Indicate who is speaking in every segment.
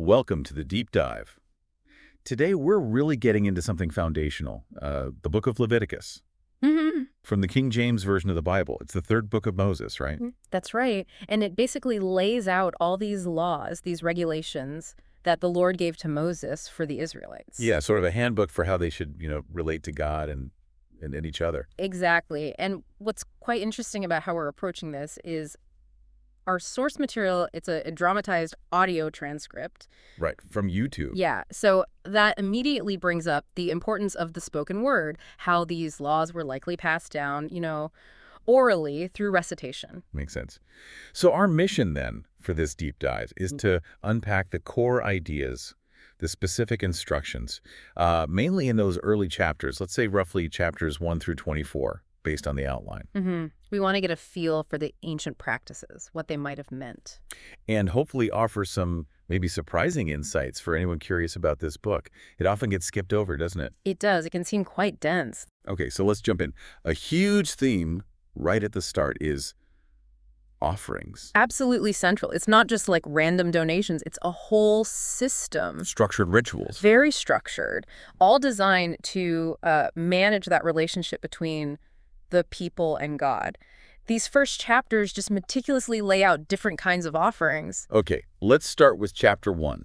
Speaker 1: Welcome to the Deep Dive. Today we're really getting into something foundational, the book of Leviticus. From the King James Version of the Bible. It's the third book of Moses, right?
Speaker 2: That's right. And it basically lays out all these laws, these regulations that the Lord gave to Moses for the Israelites.
Speaker 1: Yeah, sort of a handbook for how they should, relate to God and each other.
Speaker 2: Exactly. And what's quite interesting about how we're approaching this is our source material, it's a dramatized audio transcript.
Speaker 1: Right, from YouTube.
Speaker 2: Yeah, so that immediately brings up the importance of the spoken word, how these laws were likely passed down, orally through recitation.
Speaker 1: Makes sense. So our mission then for this deep dive is to unpack the core ideas, the specific instructions, mainly in those early chapters, let's say roughly chapters 1 through 24, based on the outline.
Speaker 2: We want to get a feel for the ancient practices, what they might have meant.
Speaker 1: And hopefully offer some maybe surprising insights for anyone curious about this book. It often gets skipped over, doesn't it?
Speaker 2: It does. It can seem quite dense.
Speaker 1: Okay, so let's jump in. A huge theme right at the start is offerings.
Speaker 2: Absolutely central. It's not just like random donations. It's a whole system.
Speaker 1: Structured rituals.
Speaker 2: Very structured, all designed to manage that relationship between the people and God. These first chapters just meticulously lay out different kinds of offerings.
Speaker 1: Okay, let's start with chapter 1,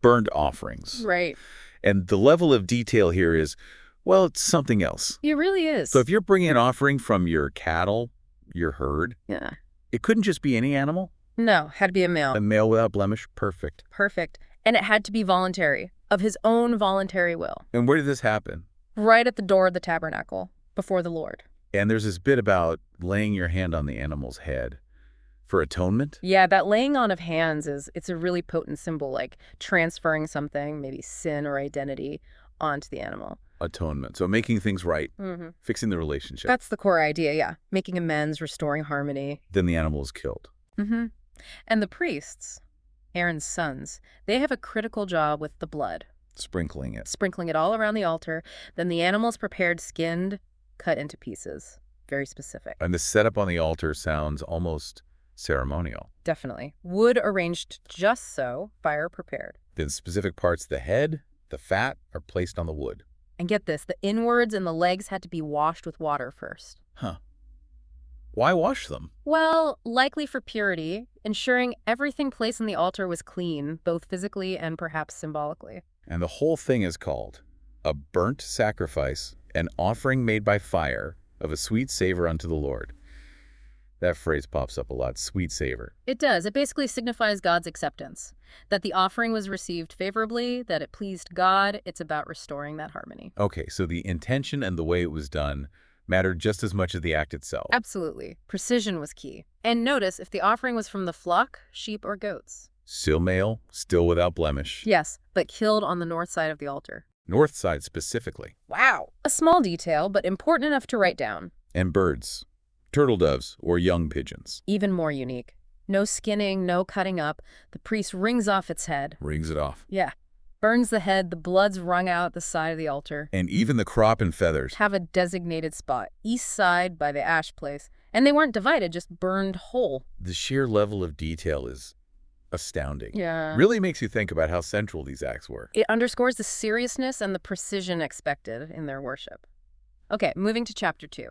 Speaker 1: burnt offerings.
Speaker 2: Right.
Speaker 1: And the level of detail here is, well, it's something else.
Speaker 2: It really is.
Speaker 1: So if you're bringing an offering from your cattle, your herd,
Speaker 2: Yeah.
Speaker 1: it couldn't just be any animal?
Speaker 2: No, had to be a male.
Speaker 1: A male without blemish? Perfect.
Speaker 2: Perfect. And it had to be voluntary, of his own voluntary will.
Speaker 1: And where did this happen?
Speaker 2: Right at the door of the tabernacle, before the Lord.
Speaker 1: And there's this bit about laying your hand on the animal's head for atonement?
Speaker 2: Yeah, that laying on of hands it's a really potent symbol, like transferring something, maybe sin or identity, onto the animal.
Speaker 1: Atonement. So making things right, fixing the relationship.
Speaker 2: That's the core idea, yeah. Making amends, restoring harmony.
Speaker 1: Then the animal is killed.
Speaker 2: And the priests, Aaron's sons, they have a critical job with the blood.
Speaker 1: Sprinkling it.
Speaker 2: Sprinkling it all around the altar. Then the animal's prepared, skinned, cut into pieces. Very specific.
Speaker 1: And the setup on the altar sounds almost ceremonial.
Speaker 2: Definitely. Wood arranged just so, fire prepared.
Speaker 1: Then specific parts, the head, the fat, are placed on the wood.
Speaker 2: And get this, the inwards and the legs had to be washed with water first.
Speaker 1: Huh. Why wash them?
Speaker 2: Well, likely for purity, ensuring everything placed on the altar was clean, both physically and perhaps symbolically.
Speaker 1: And the whole thing is called a burnt sacrifice, an offering made by fire of a sweet savor unto the Lord. That phrase pops up a lot, sweet savor.
Speaker 2: It does. It basically signifies God's acceptance, that the offering was received favorably, that it pleased God. It's about restoring that harmony.
Speaker 1: Okay, so the intention and the way it was done mattered just as much as the act itself.
Speaker 2: Absolutely. Precision was key. And notice if the offering was from the flock, sheep or goats.
Speaker 1: Still male, still without blemish.
Speaker 2: Yes, but killed on the north side of the altar.
Speaker 1: North side specifically.
Speaker 2: Wow. A small detail, but important enough to write down.
Speaker 1: And birds. Turtle doves or young pigeons.
Speaker 2: Even more unique. No skinning, no cutting up. The priest wrings off its head.
Speaker 1: Wrings it off.
Speaker 2: Yeah. Burns the head, the blood's wrung out the side of the altar.
Speaker 1: And even the crop and feathers.
Speaker 2: Have a designated spot, east side by the ash place. And they weren't divided, just burned whole.
Speaker 1: The sheer level of detail is astounding.
Speaker 2: Yeah.
Speaker 1: Really makes you think about how central these acts were.
Speaker 2: It underscores the seriousness and the precision expected in their worship. Okay, moving to chapter 2.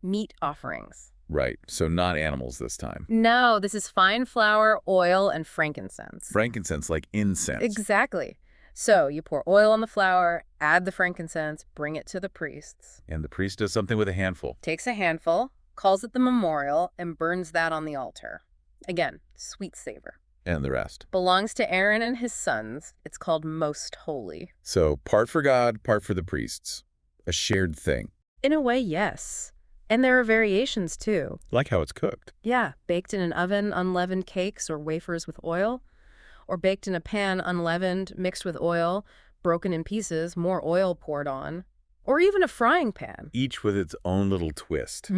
Speaker 2: Meat offerings.
Speaker 1: Right, so not animals this time.
Speaker 2: No, this is fine flour, oil, and frankincense.
Speaker 1: Frankincense, like incense.
Speaker 2: Exactly. So you pour oil on the flour, add the frankincense, bring it to the priests.
Speaker 1: And the priest does something with a handful.
Speaker 2: Takes a handful, calls it the memorial, and burns that on the altar. Again, sweet savor.
Speaker 1: And the rest.
Speaker 2: Belongs to Aaron and his sons. It's called most holy.
Speaker 1: So part for God, part for the priests. A shared thing.
Speaker 2: In a way, yes. And there are variations, too.
Speaker 1: Like how it's cooked.
Speaker 2: Yeah, baked in an oven, unleavened cakes or wafers with oil. Or baked in a pan, unleavened, mixed with oil, broken in pieces, more oil poured on. Or even a frying pan.
Speaker 1: Each with its own little twist.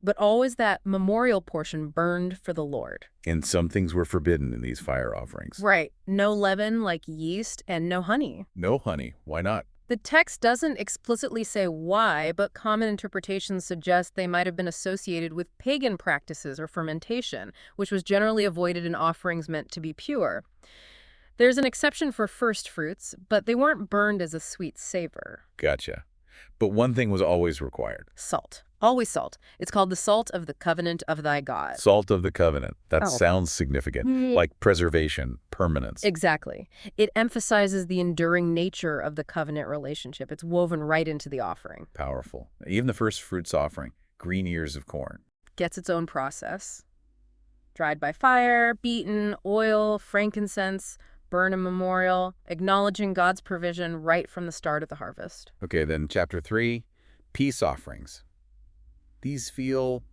Speaker 2: But always that memorial portion burned for the Lord.
Speaker 1: And some things were forbidden in these fire offerings.
Speaker 2: Right. No leaven like yeast and no honey.
Speaker 1: No honey. Why not?
Speaker 2: The text doesn't explicitly say why, but common interpretations suggest they might have been associated with pagan practices or fermentation, which was generally avoided in offerings meant to be pure. There's an exception for first fruits, but they weren't burned as a sweet savor.
Speaker 1: Gotcha. But one thing was always required.
Speaker 2: Salt. Always salt. It's called the salt of the covenant of thy God.
Speaker 1: Salt of the covenant. That
Speaker 2: Oh.
Speaker 1: sounds significant, like preservation, permanence.
Speaker 2: Exactly. It emphasizes the enduring nature of the covenant relationship. It's woven right into the offering.
Speaker 1: Powerful. Even the first fruits offering, green ears of corn.
Speaker 2: Gets its own process. Dried by fire, beaten, oil, frankincense, burn a memorial, acknowledging God's provision right from the start of the harvest.
Speaker 1: Okay, then chapter 3, peace offerings. These feel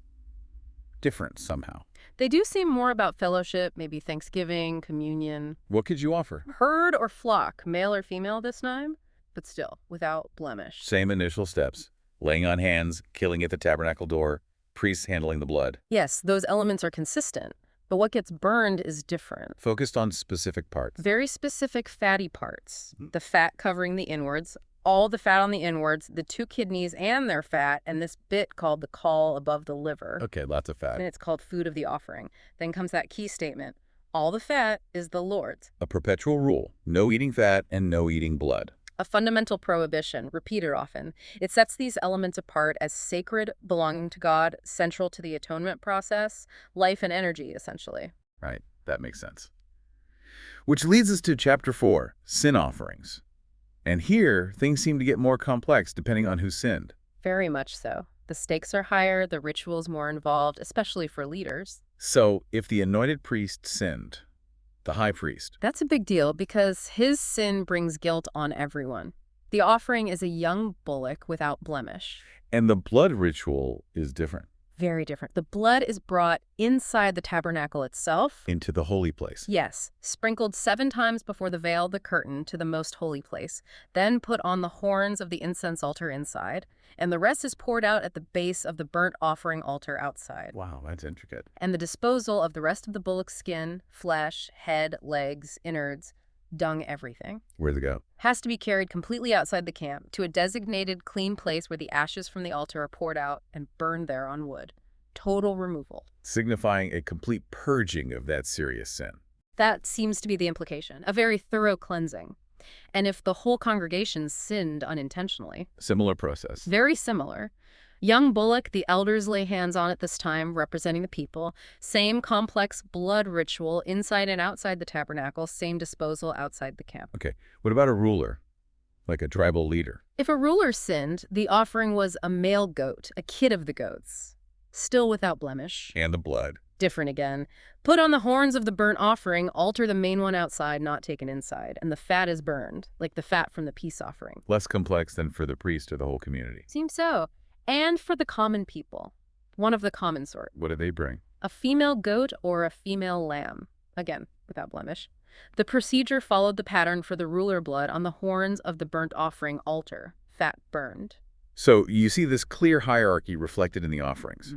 Speaker 1: different somehow.
Speaker 2: They do seem more about fellowship, maybe thanksgiving, communion.
Speaker 1: What could you offer?
Speaker 2: Herd or flock, male or female this time, but still, without blemish.
Speaker 1: Same initial steps. Laying on hands, killing at the tabernacle door, priests handling the blood.
Speaker 2: Yes, those elements are consistent, but what gets burned is different.
Speaker 1: Focused on specific parts.
Speaker 2: Very specific fatty parts. The fat covering the inwards, all the fat on the inwards, the 2 kidneys and their fat, and this bit called the caul above the liver.
Speaker 1: Okay, lots of fat.
Speaker 2: And it's called food of the offering. Then comes that key statement. All the fat is the Lord's.
Speaker 1: A perpetual rule. No eating fat and no eating blood.
Speaker 2: A fundamental prohibition, repeated often. It sets these elements apart as sacred, belonging to God, central to the atonement process, life and energy, essentially.
Speaker 1: Right, that makes sense. Which leads us to chapter 4, sin offerings. And here, things seem to get more complex depending on who sinned.
Speaker 2: Very much so. The stakes are higher, the ritual's more involved, especially for leaders.
Speaker 1: So, if the anointed priest sinned, the high priest,
Speaker 2: That's a big deal because his sin brings guilt on everyone. The offering is a young bullock without blemish.
Speaker 1: and the blood ritual is different,
Speaker 2: Very different. The blood is brought inside the tabernacle itself.
Speaker 1: into the holy place.
Speaker 2: Yes, sprinkled 7 times before the veil, the curtain, to the most holy place, then put on the horns of the incense altar inside, and the rest is poured out at the base of the burnt offering altar outside.
Speaker 1: Wow, that's intricate.
Speaker 2: And the disposal of the rest of the bullock's skin, flesh, head, legs, innards, dung, everything,
Speaker 1: Where'd it go?
Speaker 2: has to be carried completely outside the camp to a designated clean place where the ashes from the altar are poured out and burned there on wood. Total removal.
Speaker 1: Signifying a complete purging of that serious sin.
Speaker 2: That seems to be the implication, a very thorough cleansing. And if the whole congregation sinned unintentionally,
Speaker 1: Similar process.
Speaker 2: very similar. Young bullock, the elders lay hands on at this time, representing the people. Same complex blood ritual inside and outside the tabernacle, same disposal outside the camp.
Speaker 1: Okay, what about a ruler? Like a tribal leader?
Speaker 2: If a ruler sinned, the offering was a male goat, a kid of the goats, still without blemish.
Speaker 1: And the blood.
Speaker 2: Different again. Put on the horns of the burnt offering, altar the main one outside, not taken inside, and the fat is burned, like the fat from the peace offering.
Speaker 1: Less complex than for the priest or the whole community.
Speaker 2: Seems so. And for the common people, one of the common sort.
Speaker 1: What do they bring?
Speaker 2: A female goat or a female lamb, again, without blemish. The procedure followed the pattern for the ruler blood on the horns of the burnt offering altar, fat burned.
Speaker 1: So you see this clear hierarchy reflected in the offerings.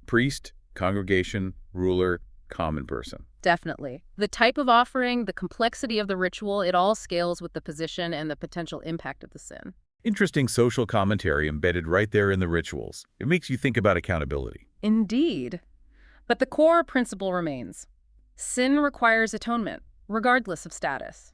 Speaker 1: Priest, congregation, ruler, common person.
Speaker 2: Definitely. The type of offering, the complexity of the ritual, it all scales with the position and the potential impact of the sin.
Speaker 1: Interesting social commentary embedded right there in the rituals. It makes you think about accountability.
Speaker 2: Indeed. But the core principle remains. Sin requires atonement, regardless of status.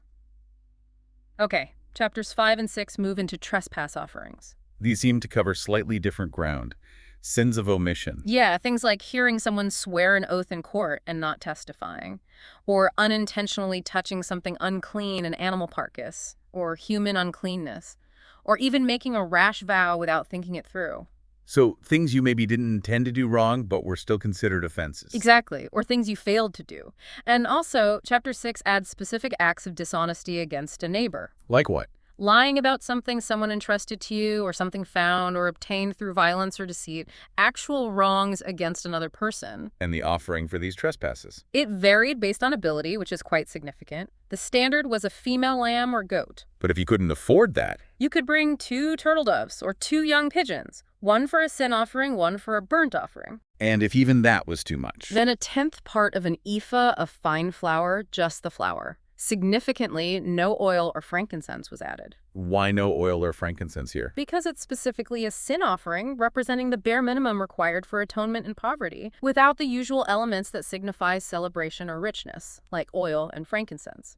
Speaker 2: Okay, chapters 5 and 6 move into trespass offerings.
Speaker 1: These seem to cover slightly different ground. Sins of omission.
Speaker 2: Yeah, things like hearing someone swear an oath in court and not testifying, or unintentionally touching something unclean, an animal carcass, or human uncleanness, or even making a rash vow without thinking it through.
Speaker 1: So things you maybe didn't intend to do wrong, but were still considered offenses.
Speaker 2: Exactly, or things you failed to do. And also, chapter 6 adds specific acts of dishonesty against a neighbor.
Speaker 1: Like what?
Speaker 2: Lying about something someone entrusted to you, or something found or obtained through violence or deceit, actual wrongs against another person.
Speaker 1: And the offering for these trespasses.
Speaker 2: It varied based on ability, which is quite significant. The standard was a female lamb or goat.
Speaker 1: But if you couldn't afford that,
Speaker 2: You could bring 2 turtle doves or 2 young pigeons, one for a sin offering, one for a burnt offering.
Speaker 1: and if even that was too much,
Speaker 2: Then a 10th part of an ephah of fine flour, just the flour. Significantly, no oil or frankincense was added.
Speaker 1: why no oil or frankincense here?
Speaker 2: Because it's specifically a sin offering, representing the bare minimum required for atonement and poverty, without the usual elements that signify celebration or richness, like oil and frankincense.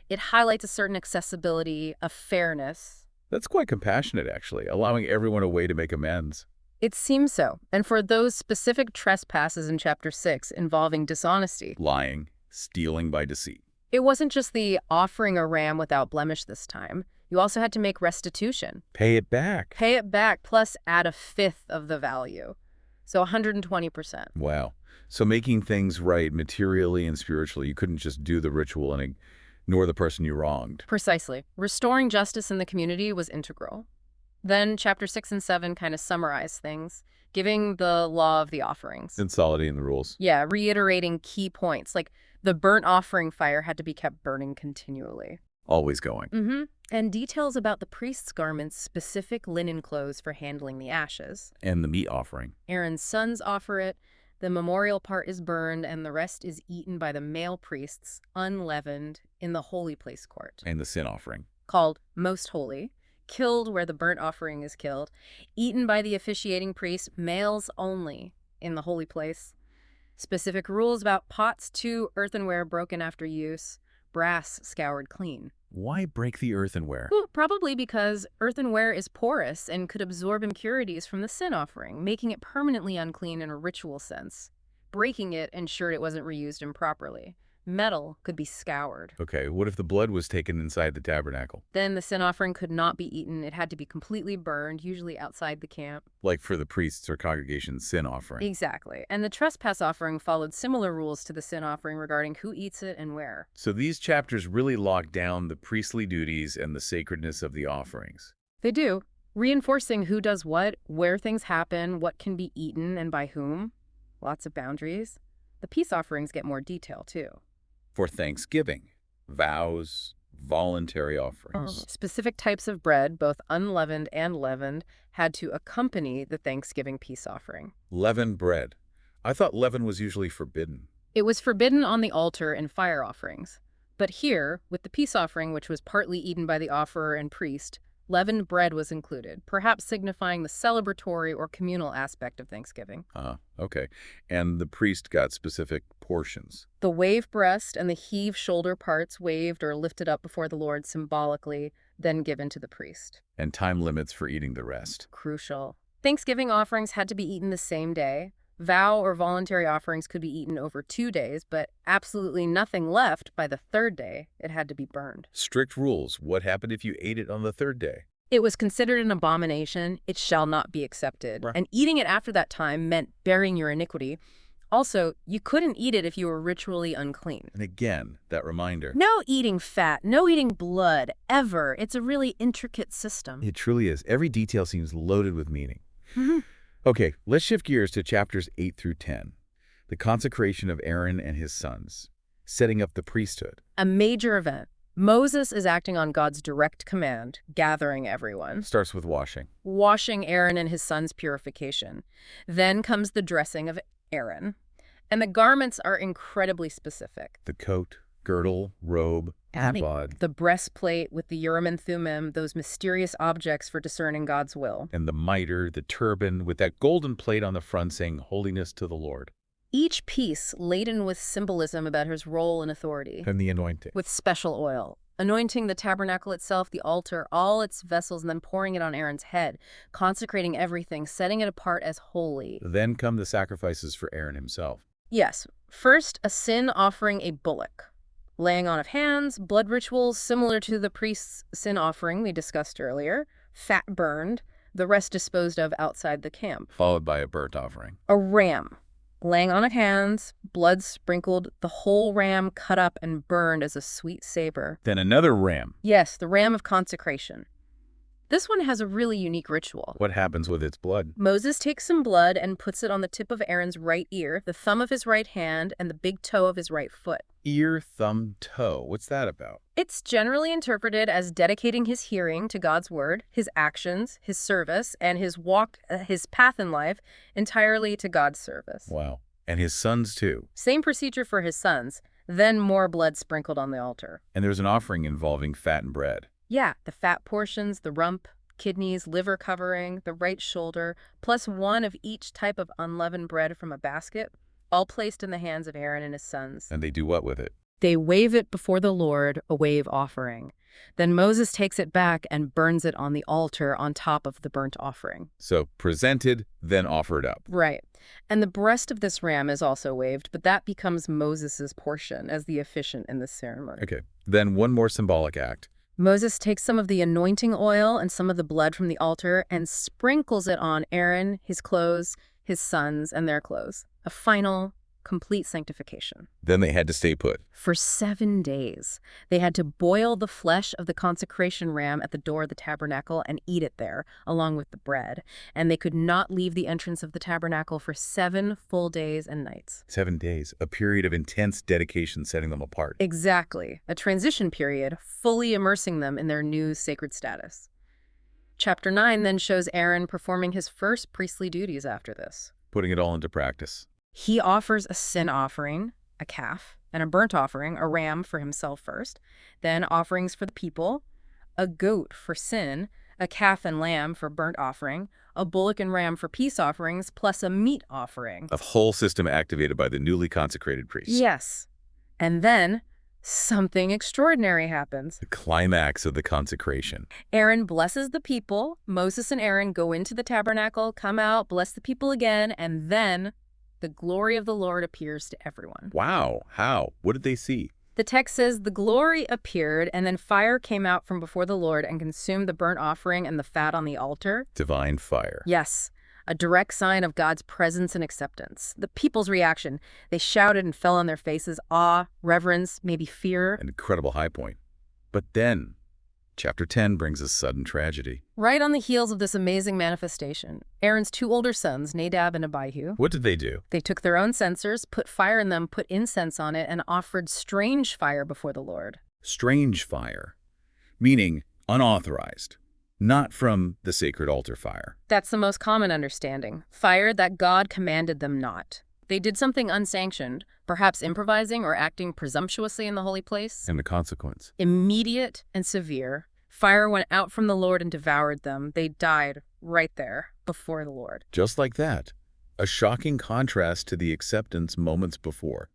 Speaker 2: It highlights a certain accessibility, a fairness.
Speaker 1: That's quite compassionate, actually, allowing everyone a way to make amends.
Speaker 2: It seems so. And for those specific trespasses in Chapter 6 involving dishonesty,
Speaker 1: Lying, stealing by deceit.
Speaker 2: it wasn't just the offering a ram without blemish this time. You also had to make restitution.
Speaker 1: Pay it back.
Speaker 2: Pay it back, plus add a fifth of the value. So 120%.
Speaker 1: Wow. So making things right materially and spiritually, you couldn't just do the ritual and ignore the person you wronged.
Speaker 2: Precisely. Restoring justice in the community was integral. Then Chapter 6 and 7 kind of summarize things, giving the law of the offerings.
Speaker 1: Consolidating the rules.
Speaker 2: Yeah, reiterating key points, like the burnt offering fire had to be kept burning continually.
Speaker 1: Always going.
Speaker 2: And details about the priest's garments, specific linen clothes for handling the ashes.
Speaker 1: And the meat offering.
Speaker 2: Aaron's sons offer it, the memorial part is burned, and the rest is eaten by the male priests, unleavened, in the holy place court.
Speaker 1: And the sin offering.
Speaker 2: Called most holy, killed where the burnt offering is killed, eaten by the officiating priest, males only, in the holy place. Specific rules about pots, too, earthenware broken after use, brass scoured clean.
Speaker 1: Why break the earthenware?
Speaker 2: Well, probably because earthenware is porous and could absorb impurities from the sin offering, making it permanently unclean in a ritual sense. Breaking it ensured it wasn't reused improperly. Metal could be scoured.
Speaker 1: Okay, what if the blood was taken inside the tabernacle?
Speaker 2: Then the sin offering could not be eaten. It had to be completely burned, usually outside the camp.
Speaker 1: Like for the priests or congregation's sin offering.
Speaker 2: Exactly. And the trespass offering followed similar rules to the sin offering regarding who eats it and where.
Speaker 1: So these chapters really lock down the priestly duties and the sacredness of the offerings.
Speaker 2: They do, reinforcing who does what, where things happen, what can be eaten, and by whom. Lots of boundaries. The peace offerings get more detail, too.
Speaker 1: For Thanksgiving, vows, voluntary offerings.
Speaker 2: Specific types of bread, both unleavened and leavened, had to accompany the Thanksgiving peace offering.
Speaker 1: Leavened bread. I thought leaven was usually forbidden.
Speaker 2: It was forbidden on the altar in fire offerings. But here, with the peace offering, which was partly eaten by the offerer and priest, leavened bread was included, perhaps signifying the celebratory or communal aspect of Thanksgiving.
Speaker 1: Okay. And the priest got specific portions.
Speaker 2: The wave breast and the heave shoulder parts waved or lifted up before the Lord symbolically, then given to the priest.
Speaker 1: And time limits for eating the rest.
Speaker 2: Crucial. Thanksgiving offerings had to be eaten the same day. Vow or voluntary offerings could be eaten over 2 days, but absolutely nothing left by the third day. It had to be burned.
Speaker 1: Strict rules. What happened if you ate it on the third day?
Speaker 2: It was considered an abomination. It shall not be accepted.
Speaker 1: Right.
Speaker 2: And eating it after that time meant bearing your iniquity. Also, you couldn't eat it if you were ritually unclean.
Speaker 1: And again, that reminder.
Speaker 2: No eating fat, no eating blood, ever. It's a really intricate system.
Speaker 1: It truly is. Every detail seems loaded with meaning.
Speaker 2: Mhm.
Speaker 1: Okay, let's shift gears to chapters 8 through 10. The consecration of Aaron and his sons, setting up the priesthood.
Speaker 2: A major event. Moses is acting on God's direct command, gathering everyone.
Speaker 1: Starts with washing.
Speaker 2: Washing Aaron and his sons' purification. Then comes the dressing of Aaron. And the garments are incredibly specific.
Speaker 1: The coat, girdle, robe, ephod,
Speaker 2: The breastplate with the Urim and Thummim, those mysterious objects for discerning God's will.
Speaker 1: and the mitre, the turban, with that golden plate on the front saying, Holiness to the Lord.
Speaker 2: Each piece laden with symbolism about his role and authority.
Speaker 1: And the anointing.
Speaker 2: With special oil. Anointing the tabernacle itself, the altar, all its vessels, and then pouring it on Aaron's head, consecrating everything, setting it apart as holy.
Speaker 1: Then come the sacrifices for Aaron himself.
Speaker 2: Yes. First, a sin offering a bullock. Laying on of hands, blood rituals similar to the priest's sin offering we discussed earlier, fat burned, the rest disposed of outside the camp.
Speaker 1: Followed by a burnt offering.
Speaker 2: A ram. Laying on of hands, blood sprinkled, the whole ram cut up and burned as a sweet savor.
Speaker 1: Then another ram.
Speaker 2: Yes, the ram of consecration. This one has a really unique ritual.
Speaker 1: What happens with its blood?
Speaker 2: Moses takes some blood and puts it on the tip of Aaron's right ear, the thumb of his right hand, and the big toe of his right foot.
Speaker 1: Ear, thumb, toe. What's that about?
Speaker 2: It's generally interpreted as dedicating his hearing to God's word, his actions, his service, and his path in life entirely to God's service.
Speaker 1: Wow. And his sons too.
Speaker 2: Same procedure for his sons, then more blood sprinkled on the altar.
Speaker 1: And there's an offering involving fat and bread.
Speaker 2: Yeah, the fat portions, the rump, kidneys, liver covering, the right shoulder, plus one of each type of unleavened bread from a basket, all placed in the hands of Aaron and his sons.
Speaker 1: And they do what with it?
Speaker 2: They wave it before the Lord, a wave offering. Then Moses takes it back and burns it on the altar on top of the burnt offering.
Speaker 1: So presented, then offered up.
Speaker 2: Right. And the breast of this ram is also waved, but that becomes Moses's portion as the officiant in this ceremony.
Speaker 1: Okay, then one more symbolic act.
Speaker 2: Moses takes some of the anointing oil and some of the blood from the altar and sprinkles it on Aaron, his clothes, his sons, and their clothes. A final, complete sanctification.
Speaker 1: Then they had to stay put.
Speaker 2: For 7 days, they had to boil the flesh of the consecration ram at the door of the tabernacle and eat it there, along with the bread. And they could not leave the entrance of the tabernacle for 7 full days and nights.
Speaker 1: 7 days, a period of intense dedication setting them apart.
Speaker 2: Exactly. A transition period, fully immersing them in their new sacred status. Chapter 9 then shows Aaron performing his first priestly duties after this.
Speaker 1: Putting it all into practice.
Speaker 2: He offers a sin offering, a calf, and a burnt offering, a ram for himself first, then offerings for the people, a goat for sin, a calf and lamb for burnt offering, a bullock and ram for peace offerings, plus a meat offering.
Speaker 1: A whole system activated by the newly consecrated priest.
Speaker 2: Yes. And then something extraordinary happens.
Speaker 1: The climax of the consecration.
Speaker 2: Aaron blesses the people. Moses and Aaron go into the tabernacle, come out, bless the people again, and then the glory of the Lord appears to everyone.
Speaker 1: Wow, how? What did they see?
Speaker 2: The text says, the glory appeared, and then fire came out from before the Lord and consumed the burnt offering and the fat on the altar.
Speaker 1: Divine fire.
Speaker 2: Yes, a direct sign of God's presence and acceptance. The people's reaction, they shouted and fell on their faces, awe, reverence, maybe fear.
Speaker 1: An incredible high point. But then, chapter 10 brings a sudden tragedy.
Speaker 2: Right on the heels of this amazing manifestation, Aaron's 2 older sons, Nadab and Abihu,
Speaker 1: What did they do?
Speaker 2: they took their own censers, put fire in them, put incense on it, and offered strange fire before the Lord.
Speaker 1: Strange fire, meaning unauthorized, not from the sacred altar fire.
Speaker 2: That's the most common understanding. Fire that God commanded them not. They did something unsanctioned, perhaps improvising or acting presumptuously in the holy place.
Speaker 1: And the consequence?
Speaker 2: Immediate and severe. Fire went out from the Lord and devoured them. They died right there before the Lord.
Speaker 1: Just like that. A shocking contrast to the acceptance moments before.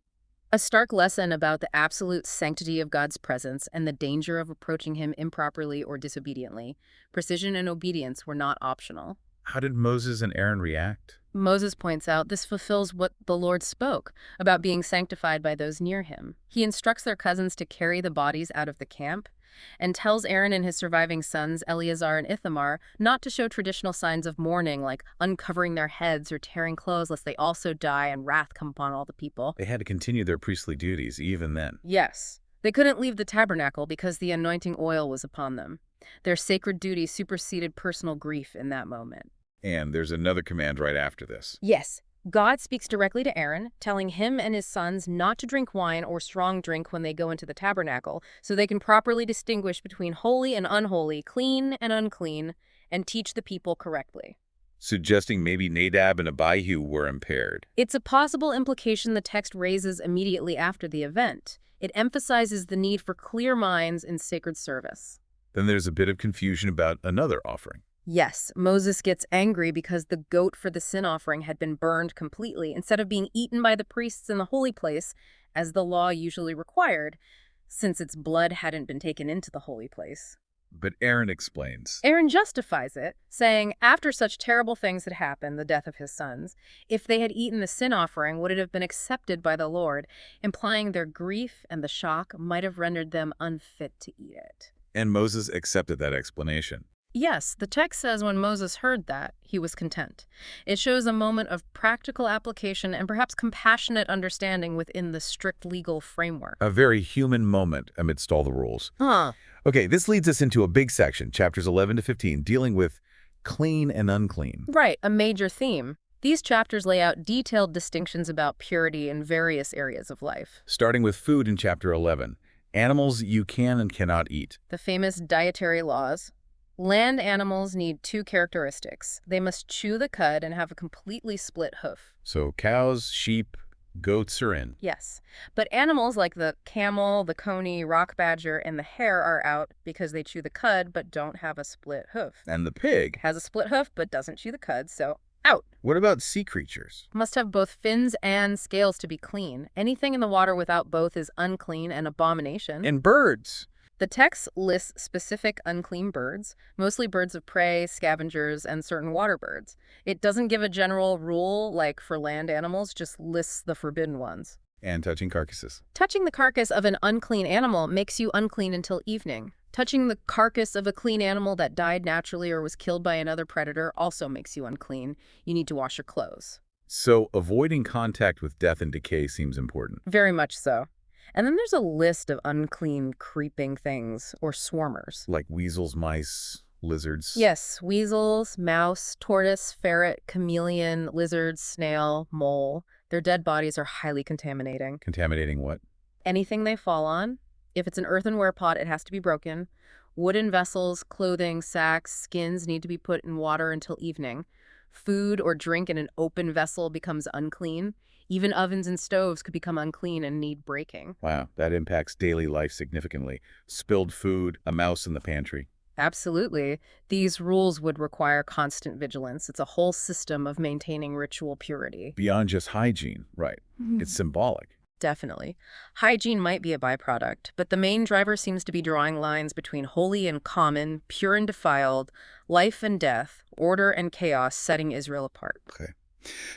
Speaker 2: A stark lesson about the absolute sanctity of God's presence and the danger of approaching him improperly or disobediently. Precision and obedience were not optional.
Speaker 1: How did Moses and Aaron react?
Speaker 2: Moses points out this fulfills what the Lord spoke about being sanctified by those near him. He instructs their cousins to carry the bodies out of the camp and tells Aaron and his surviving sons, Eleazar and Ithamar, not to show traditional signs of mourning like uncovering their heads or tearing clothes lest they also die and wrath come upon all the people.
Speaker 1: They had to continue their priestly duties even then.
Speaker 2: Yes. They couldn't leave the tabernacle because the anointing oil was upon them. Their sacred duty superseded personal grief in that moment.
Speaker 1: And there's another command right after this.
Speaker 2: Yes. God speaks directly to Aaron, telling him and his sons not to drink wine or strong drink when they go into the tabernacle, so they can properly distinguish between holy and unholy, clean and unclean, and teach the people correctly.
Speaker 1: Suggesting maybe Nadab and Abihu were impaired.
Speaker 2: It's a possible implication the text raises immediately after the event. It emphasizes the need for clear minds in sacred service.
Speaker 1: Then there's a bit of confusion about another offering.
Speaker 2: Yes, Moses gets angry because the goat for the sin offering had been burned completely instead of being eaten by the priests in the holy place, as the law usually required, since its blood hadn't been taken into the holy place.
Speaker 1: But Aaron explains.
Speaker 2: Aaron justifies it, saying after such terrible things had happened, the death of his sons, if they had eaten the sin offering, would it have been accepted by the Lord, implying their grief and the shock might have rendered them unfit to eat it.
Speaker 1: And Moses accepted that explanation.
Speaker 2: Yes, the text says when Moses heard that, he was content. It shows a moment of practical application and perhaps compassionate understanding within the strict legal framework.
Speaker 1: A very human moment amidst all the rules.
Speaker 2: Huh.
Speaker 1: Okay, this leads us into a big section, chapters 11 to 15, dealing with clean and unclean.
Speaker 2: Right, a major theme. These chapters lay out detailed distinctions about purity in various areas of life.
Speaker 1: Starting with food in chapter 11. Animals you can and cannot eat.
Speaker 2: The famous dietary laws. Land animals need 2 characteristics. They must chew the cud and have a completely split hoof.
Speaker 1: So cows, sheep, goats are in.
Speaker 2: Yes, but animals like the camel, the coney, rock badger, and the hare are out because they chew the cud but don't have a split hoof.
Speaker 1: And the pig.
Speaker 2: Has a split hoof but doesn't chew the cud, so Out.
Speaker 1: What about sea creatures?
Speaker 2: Must have both fins and scales to be clean. Anything in the water without both is unclean and abomination.
Speaker 1: And birds?
Speaker 2: The text lists specific unclean birds, mostly birds of prey, scavengers, and certain water birds. It doesn't give a general rule like for land animals, just lists the forbidden ones.
Speaker 1: And touching carcasses.
Speaker 2: Touching the carcass of an unclean animal makes you unclean until evening. Touching the carcass of a clean animal that died naturally or was killed by another predator also makes you unclean. You need to wash your clothes.
Speaker 1: So avoiding contact with death and decay seems important.
Speaker 2: Very much so. And then there's a list of unclean creeping things, or swarmers.
Speaker 1: Like weasels, mice, lizards.
Speaker 2: Yes, weasels, mouse, tortoise, ferret, chameleon, lizard, snail, mole. Their dead bodies are highly contaminating.
Speaker 1: Contaminating what?
Speaker 2: Anything they fall on. If it's an earthenware pot, it has to be broken. Wooden vessels, clothing, sacks, skins need to be put in water until evening. Food or drink in an open vessel becomes unclean. Even ovens and stoves could become unclean and need breaking.
Speaker 1: Wow, that impacts daily life significantly. Spilled food, a mouse in the pantry.
Speaker 2: Absolutely. These rules would require constant vigilance. It's a whole system of maintaining ritual purity.
Speaker 1: Beyond just hygiene, right. It's symbolic.
Speaker 2: Definitely. Hygiene might be a byproduct, but the main driver seems to be drawing lines between holy and common, pure and defiled, life and death, order and chaos, setting Israel apart.
Speaker 1: Okay.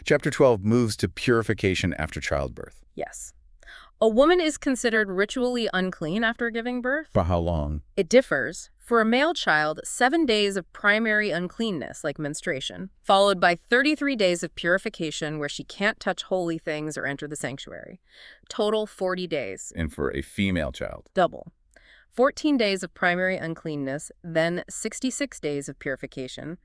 Speaker 1: Chapter 12 moves to purification after childbirth.
Speaker 2: Yes. A woman is considered ritually unclean after giving birth.
Speaker 1: For how long?
Speaker 2: It differs. For a male child, 7 days of primary uncleanness, like menstruation, followed by 33 days of purification where she can't touch holy things or enter the sanctuary. Total 40 days.
Speaker 1: And for a female child?
Speaker 2: Double. 14 days of primary uncleanness, then 66 days of purification.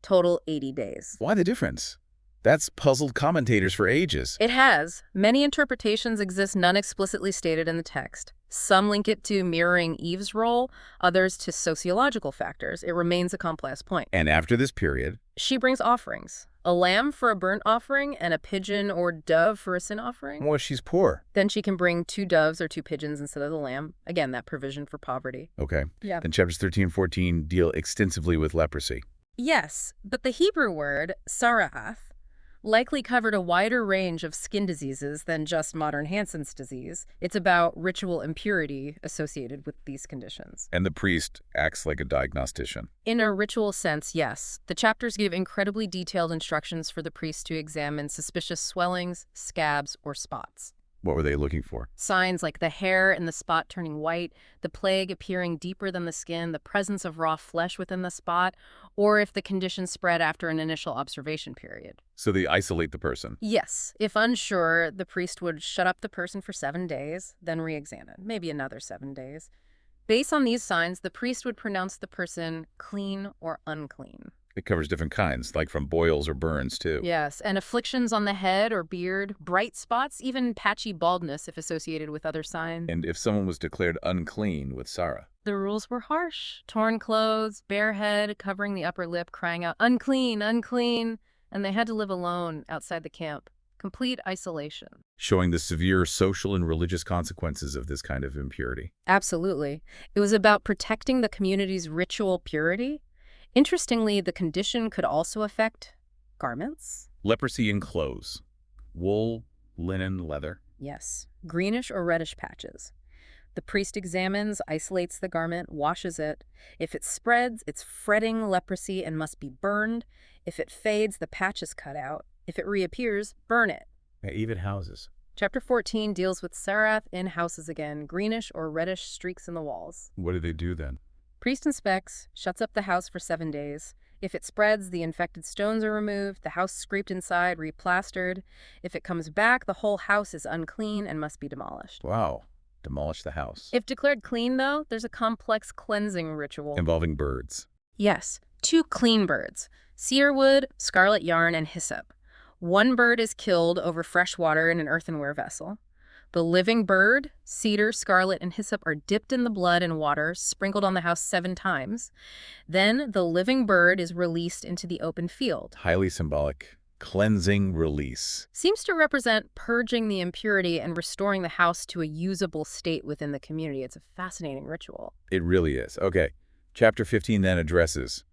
Speaker 2: Total 80 days.
Speaker 1: Why the difference? That's puzzled commentators for ages.
Speaker 2: It has. Many interpretations exist, none explicitly stated in the text. Some link it to mirroring Eve's role, others to sociological factors. It remains a complex point.
Speaker 1: And after this period,
Speaker 2: She brings offerings. A lamb for a burnt offering and a pigeon or dove for a sin offering.
Speaker 1: well, she's poor.
Speaker 2: Then she can bring 2 doves or 2 pigeons instead of the lamb. Again, that provision for poverty.
Speaker 1: Okay.
Speaker 2: Yeah.
Speaker 1: Then chapters 13 and 14 deal extensively with leprosy.
Speaker 2: Yes, but the Hebrew word, sara'ath, likely covered a wider range of skin diseases than just modern Hansen's disease. It's about ritual impurity associated with these conditions.
Speaker 1: And the priest acts like a diagnostician.
Speaker 2: In a ritual sense, yes. The chapters give incredibly detailed instructions for the priest to examine suspicious swellings, scabs, or spots.
Speaker 1: What were they looking for?
Speaker 2: Signs like the hair in the spot turning white, the plague appearing deeper than the skin, the presence of raw flesh within the spot, or if the condition spread after an initial observation period.
Speaker 1: So they isolate the person.
Speaker 2: Yes, if unsure, the priest would shut up the person for 7 days, then re-examine, maybe another 7 days. Based on these signs, the priest would pronounce the person clean or unclean.
Speaker 1: It covers different kinds, like from boils or burns, too.
Speaker 2: Yes, and afflictions on the head or beard, bright spots, even patchy baldness if associated with other signs.
Speaker 1: And if someone was declared unclean with Sarah,
Speaker 2: The rules were harsh. Torn clothes, bare head, covering the upper lip, crying out, unclean, unclean, and they had to live alone outside the camp. Complete isolation.
Speaker 1: showing the severe social and religious consequences of this kind of impurity.
Speaker 2: Absolutely. It was about protecting the community's ritual purity. Interestingly, the condition could also affect garments.
Speaker 1: Leprosy in clothes. Wool, linen, leather.
Speaker 2: Yes, greenish or reddish patches. The priest examines, isolates the garment, washes it. If it spreads, it's fretting leprosy and must be burned. If it fades, the patch is cut out. If it reappears, burn it.
Speaker 1: Even houses.
Speaker 2: Chapter 14 deals with Sarath in houses again, greenish or reddish streaks in the walls.
Speaker 1: What do they do then?
Speaker 2: Priest inspects, shuts up the house for 7 days. If it spreads, the infected stones are removed, the house scraped inside, replastered. If it comes back, the whole house is unclean and must be demolished.
Speaker 1: Wow. Demolish the house.
Speaker 2: If declared clean, though, there's a complex cleansing ritual.
Speaker 1: Involving birds.
Speaker 2: Yes, 2 clean birds, cedar wood, scarlet yarn, and hyssop. 1 bird is killed over fresh water in an earthenware vessel. The living bird, cedar, scarlet, and hyssop are dipped in the blood and water, sprinkled on the house 7 times. Then the living bird is released into the open field.
Speaker 1: Highly symbolic. Cleansing release.
Speaker 2: Seems to represent purging the impurity and restoring the house to a usable state within the community. It's a fascinating ritual.
Speaker 1: It really is. Okay. Chapter 15 then addresses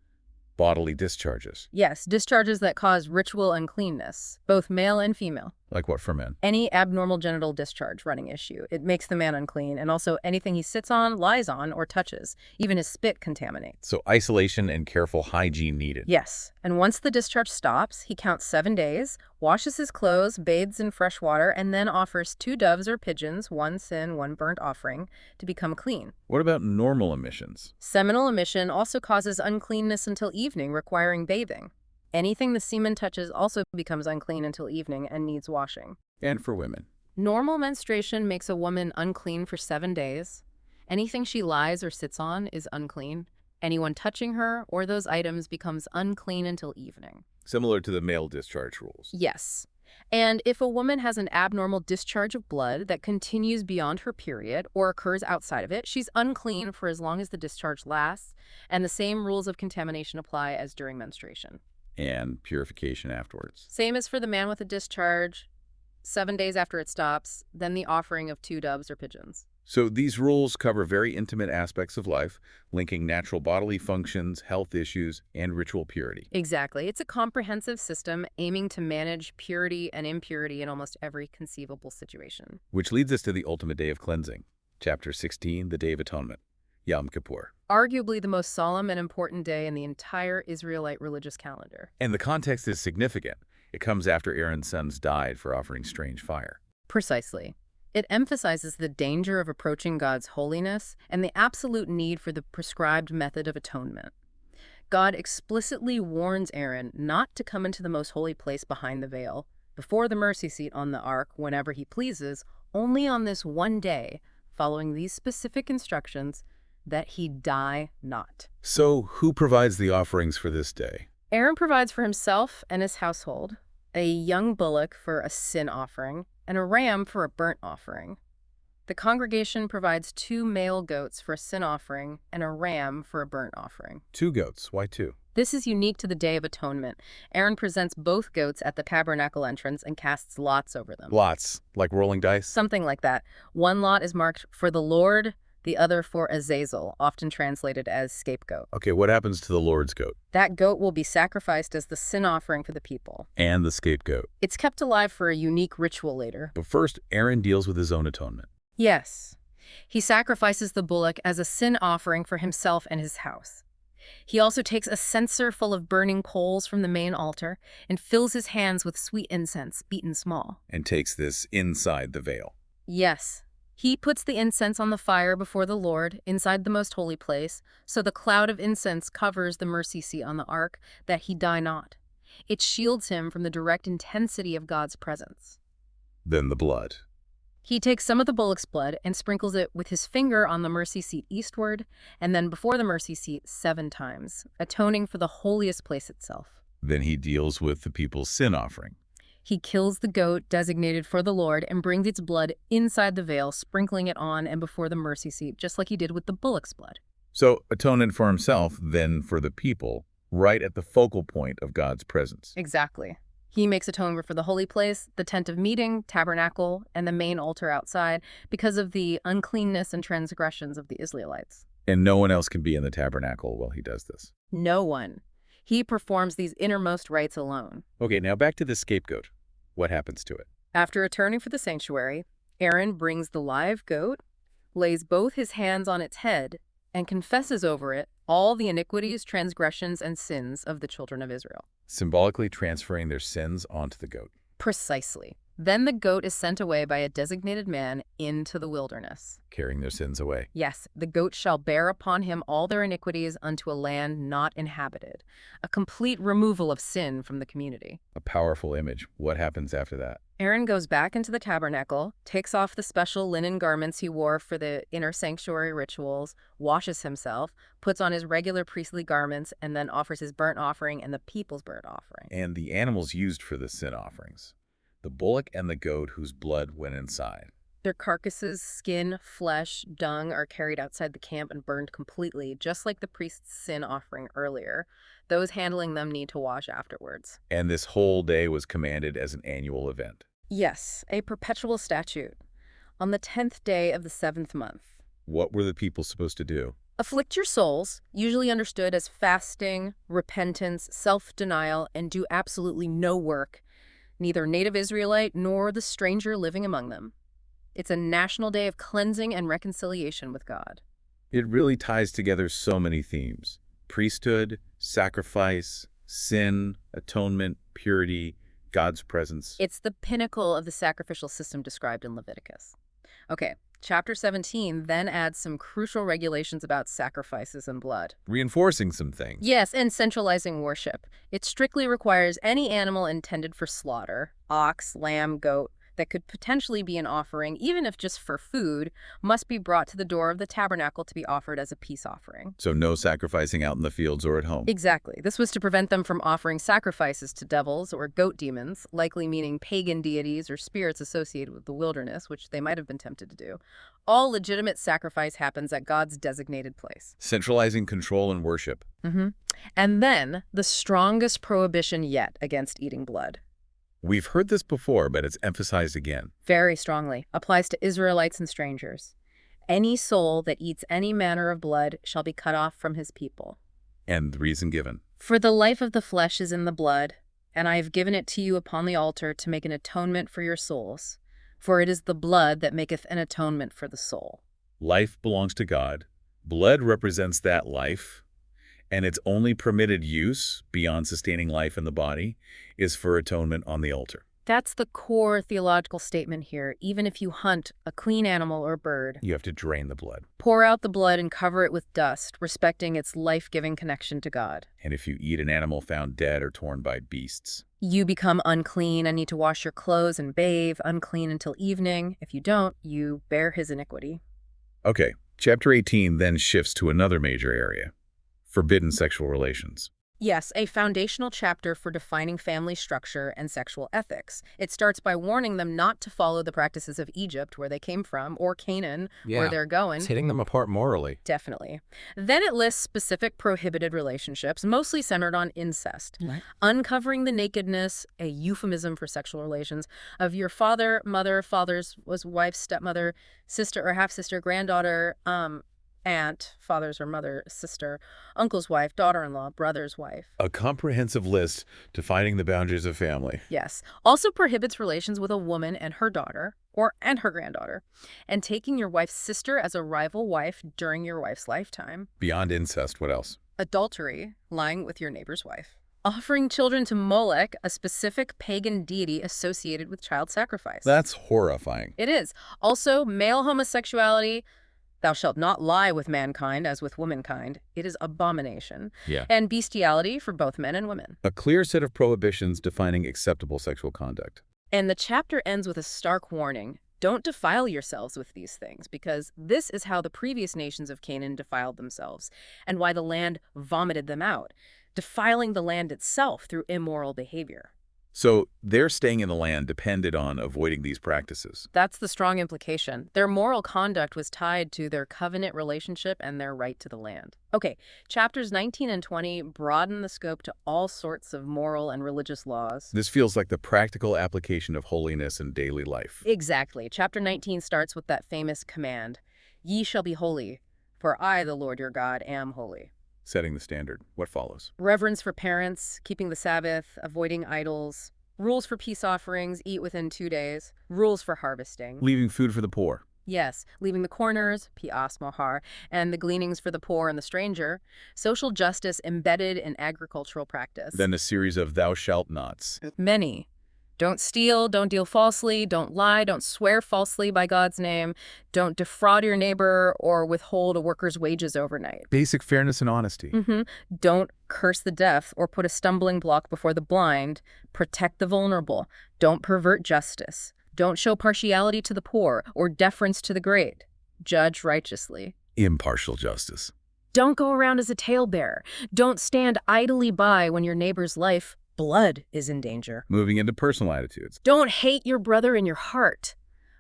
Speaker 1: Bodily discharges.
Speaker 2: Yes, discharges that cause ritual uncleanness, both male and female.
Speaker 1: Like what for men?
Speaker 2: Any abnormal genital discharge running issue. It makes the man unclean, and also anything he sits on, lies on, or touches. Even his spit contaminates.
Speaker 1: So isolation and careful hygiene needed.
Speaker 2: Yes, and once the discharge stops, he counts 7 days, washes his clothes, bathes in fresh water, and then offers 2 doves or pigeons, 1 sin, 1 burnt offering, to become clean.
Speaker 1: What about normal emissions?
Speaker 2: Seminal emission also causes uncleanness until evening, requiring bathing. Anything the semen touches also becomes unclean until evening and needs washing.
Speaker 1: And for women?
Speaker 2: Normal menstruation makes a woman unclean for 7 days. Anything she lies or sits on is unclean. Anyone touching her or those items becomes unclean until evening.
Speaker 1: Similar to the male discharge rules.
Speaker 2: Yes. And if a woman has an abnormal discharge of blood that continues beyond her period or occurs outside of it, she's unclean for as long as the discharge lasts, and the same rules of contamination apply as during menstruation.
Speaker 1: And purification afterwards.
Speaker 2: Same as for the man with a discharge, 7 days after it stops, then the offering of 2 doves or pigeons.
Speaker 1: So these rules cover very intimate aspects of life, linking natural bodily functions, health issues, and ritual purity.
Speaker 2: Exactly. It's a comprehensive system aiming to manage purity and impurity in almost every conceivable situation.
Speaker 1: Which leads us to the ultimate day of cleansing. Chapter 16, the Day of Atonement, Yom Kippur.
Speaker 2: Arguably the most solemn and important day in the entire Israelite religious calendar.
Speaker 1: And the context is significant. It comes after Aaron's sons died for offering strange fire.
Speaker 2: Precisely. It emphasizes the danger of approaching God's holiness and the absolute need for the prescribed method of atonement. God explicitly warns Aaron not to come into the most holy place behind the veil, before the mercy seat on the ark whenever he pleases, only on this one day, following these specific instructions, that he die not.
Speaker 1: So who provides the offerings for this day?
Speaker 2: Aaron provides for himself and his household a young bullock for a sin offering and a ram for a burnt offering. The congregation provides 2 male goats for a sin offering and a ram for a burnt offering.
Speaker 1: 2 goats. Why 2?
Speaker 2: This is unique to the Day of Atonement. Aaron presents both goats at the tabernacle entrance and casts lots over them.
Speaker 1: Lots, like rolling dice?
Speaker 2: Something like that. One lot is marked for the Lord, the other for Azazel, often translated as scapegoat.
Speaker 1: Okay, what happens to the Lord's goat?
Speaker 2: That goat will be sacrificed as the sin offering for the people.
Speaker 1: And the scapegoat.
Speaker 2: It's kept alive for a unique ritual later.
Speaker 1: But first, Aaron deals with his own atonement.
Speaker 2: Yes. He sacrifices the bullock as a sin offering for himself and his house. He also takes a censer full of burning coals from the main altar and fills his hands with sweet incense, beaten small.
Speaker 1: And takes this inside the veil.
Speaker 2: Yes. He puts the incense on the fire before the Lord, inside the most holy place, so the cloud of incense covers the mercy seat on the ark, that he die not. It shields him from the direct intensity of God's presence.
Speaker 1: Then the blood.
Speaker 2: He takes some of the bullock's blood and sprinkles it with his finger on the mercy seat eastward, and then before the mercy seat 7 times, atoning for the holiest place itself.
Speaker 1: Then he deals with the people's sin offering.
Speaker 2: He kills the goat designated for the Lord and brings its blood inside the veil, sprinkling it on and before the mercy seat, just like he did with the bullock's blood.
Speaker 1: So atonement for himself, then for the people, right at the focal point of God's presence.
Speaker 2: Exactly. He makes atonement for the holy place, the tent of meeting, tabernacle, and the main altar outside because of the uncleanness and transgressions of the Israelites.
Speaker 1: And no one else can be in the tabernacle while he does this.
Speaker 2: No one. He performs these innermost rites alone.
Speaker 1: Okay, now back to the scapegoat. What happens to it?
Speaker 2: After atoning for the sanctuary, Aaron brings the live goat, lays both his hands on its head, and confesses over it all the iniquities, transgressions, and sins of the children of Israel.
Speaker 1: Symbolically transferring their sins onto the goat.
Speaker 2: Precisely. Then the goat is sent away by a designated man into the wilderness.
Speaker 1: Carrying their sins away.
Speaker 2: Yes, the goat shall bear upon him all their iniquities unto a land not inhabited. A complete removal of sin from the community.
Speaker 1: A powerful image. What happens after that?
Speaker 2: Aaron goes back into the tabernacle, takes off the special linen garments he wore for the inner sanctuary rituals, washes himself, puts on his regular priestly garments, and then offers his burnt offering and the people's burnt offering.
Speaker 1: And the animals used for the sin offerings. The bullock and the goat whose blood went inside.
Speaker 2: Their carcasses, skin, flesh, dung are carried outside the camp and burned completely, just like the priest's sin offering earlier. Those handling them need to wash afterwards.
Speaker 1: And this whole day was commanded as an annual event.
Speaker 2: Yes, a perpetual statute. On the 10th day of the 7th month.
Speaker 1: What were the people supposed to do?
Speaker 2: Afflict your souls, usually understood as fasting, repentance, self-denial, and do absolutely no work, neither native Israelite nor the stranger living among them. It's a national day of cleansing and reconciliation with God.
Speaker 1: It really ties together so many themes: priesthood, sacrifice, sin, atonement, purity, God's presence.
Speaker 2: It's the pinnacle of the sacrificial system described in Leviticus. Okay, chapter 17 then adds some crucial regulations about sacrifices and blood.
Speaker 1: Reinforcing some things.
Speaker 2: Yes, and centralizing worship. It strictly requires any animal intended for slaughter, ox, lamb, goat, that could potentially be an offering, even if just for food, must be brought to the door of the tabernacle to be offered as a peace offering.
Speaker 1: So no sacrificing out in the fields or at home.
Speaker 2: Exactly. This was to prevent them from offering sacrifices to devils or goat demons, likely meaning pagan deities or spirits associated with the wilderness, which they might have been tempted to do. All legitimate sacrifice happens at God's designated place.
Speaker 1: Centralizing control and worship.
Speaker 2: And then, the strongest prohibition yet against eating blood.
Speaker 1: We've heard this before, but it's emphasized again.
Speaker 2: Very strongly. Applies to Israelites and strangers. Any soul that eats any manner of blood shall be cut off from his people.
Speaker 1: And the reason given.
Speaker 2: For the life of the flesh is in the blood, and I have given it to you upon the altar to make an atonement for your souls. For it is the blood that maketh an atonement for the soul.
Speaker 1: Life belongs to God. Blood represents that life. And its only permitted use, beyond sustaining life in the body, is for atonement on the altar.
Speaker 2: That's the core theological statement here. Even if you hunt a clean animal or bird,
Speaker 1: You have to drain the blood.
Speaker 2: pour out the blood and cover it with dust, respecting its life-giving connection to God.
Speaker 1: And if you eat an animal found dead or torn by beasts,
Speaker 2: You become unclean and need to wash your clothes and bathe, unclean until evening. If you don't, you bear his iniquity.
Speaker 1: Okay, chapter 18 then shifts to another major area: forbidden sexual relations.
Speaker 2: Yes, a foundational chapter for defining family structure and sexual ethics. It starts by warning them not to follow the practices of Egypt, where they came from, or Canaan, where they're going.
Speaker 3: It's hitting them apart morally.
Speaker 2: Definitely. Then it lists specific prohibited relationships, mostly centered on incest.
Speaker 3: Right.
Speaker 2: Uncovering the nakedness, a euphemism for sexual relations, of your father, mother, father's was wife, stepmother, sister or half-sister, granddaughter, aunt, father's or mother, sister, uncle's wife, daughter-in-law, brother's wife.
Speaker 1: A comprehensive list defining the boundaries of family.
Speaker 2: Yes. Also prohibits relations with a woman and her daughter, and her granddaughter, and taking your wife's sister as a rival wife during your wife's lifetime.
Speaker 1: Beyond incest, what else?
Speaker 2: Adultery, lying with your neighbor's wife. Offering children to Molech, a specific pagan deity associated with child sacrifice.
Speaker 1: That's horrifying.
Speaker 2: It is. Also, male homosexuality. Thou shalt not lie with mankind as with womankind. It is abomination.
Speaker 1: Yeah.
Speaker 2: And bestiality for both men and women.
Speaker 1: A clear set of prohibitions defining acceptable sexual conduct.
Speaker 2: And the chapter ends with a stark warning. Don't defile yourselves with these things, because this is how the previous nations of Canaan defiled themselves, and why the land vomited them out, defiling the land itself through immoral behavior.
Speaker 1: So their staying in the land depended on avoiding these practices.
Speaker 2: That's the strong implication. Their moral conduct was tied to their covenant relationship and their right to the land. Okay, chapters 19 and 20 broaden the scope to all sorts of moral and religious laws.
Speaker 1: This feels like the practical application of holiness in daily life.
Speaker 2: Exactly. Chapter 19 starts with that famous command, "Ye shall be holy, for I, the Lord your God, am holy."
Speaker 1: Setting the standard. What follows?
Speaker 2: Reverence for parents, keeping the Sabbath, avoiding idols, rules for peace offerings, eat within 2 days, rules for harvesting.
Speaker 1: Leaving food for the poor.
Speaker 2: Yes, leaving the corners, pi'as mohar, and the gleanings for the poor and the stranger. Social justice embedded in agricultural practice.
Speaker 1: Then a series of thou shalt nots.
Speaker 2: Many. Don't steal, don't deal falsely, don't lie, don't swear falsely by God's name, don't defraud your neighbor or withhold a worker's wages overnight.
Speaker 1: Basic fairness and honesty.
Speaker 2: Don't curse the deaf or put a stumbling block before the blind. Protect the vulnerable. Don't pervert justice. Don't show partiality to the poor or deference to the great. Judge righteously.
Speaker 1: Impartial justice.
Speaker 2: Don't go around as a talebearer. Don't stand idly by when your neighbor's life, blood, is in danger.
Speaker 1: Moving into personal attitudes.
Speaker 2: Don't hate your brother in your heart,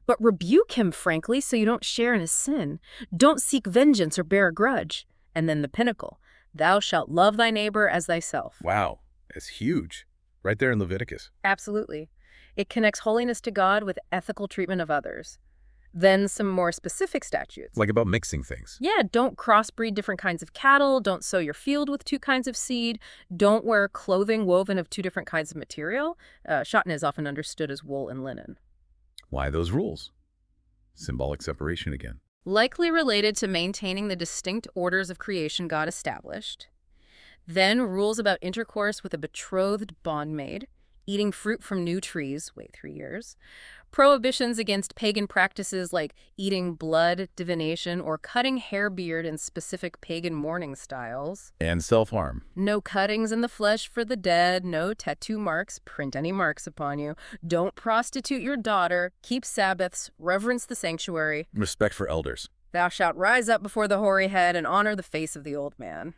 Speaker 2: but rebuke him frankly so you don't share in his sin. Don't seek vengeance or bear a grudge. And then the pinnacle, thou shalt love thy neighbor as thyself.
Speaker 1: Wow, it's huge. Right there in Leviticus.
Speaker 2: Absolutely. It connects holiness to God with ethical treatment of others. Then some more specific statutes.
Speaker 1: Like about mixing things.
Speaker 2: Yeah, don't crossbreed different kinds of cattle, don't sow your field with two kinds of seed, don't wear clothing woven of two different kinds of material. Shatna is often understood as wool and linen.
Speaker 1: Why those rules? Symbolic separation again.
Speaker 2: Likely related to maintaining the distinct orders of creation God established. Then rules about intercourse with a betrothed bondmaid, eating fruit from new trees, wait 3 years, prohibitions against pagan practices like eating blood, divination, or cutting hair beard in specific pagan mourning styles.
Speaker 1: And self-harm.
Speaker 2: No cuttings in the flesh for the dead, no tattoo marks, print any marks upon you. Don't prostitute your daughter, keep Sabbaths, reverence the sanctuary.
Speaker 1: Respect for elders.
Speaker 2: Thou shalt rise up before the hoary head and honor the face of the old man.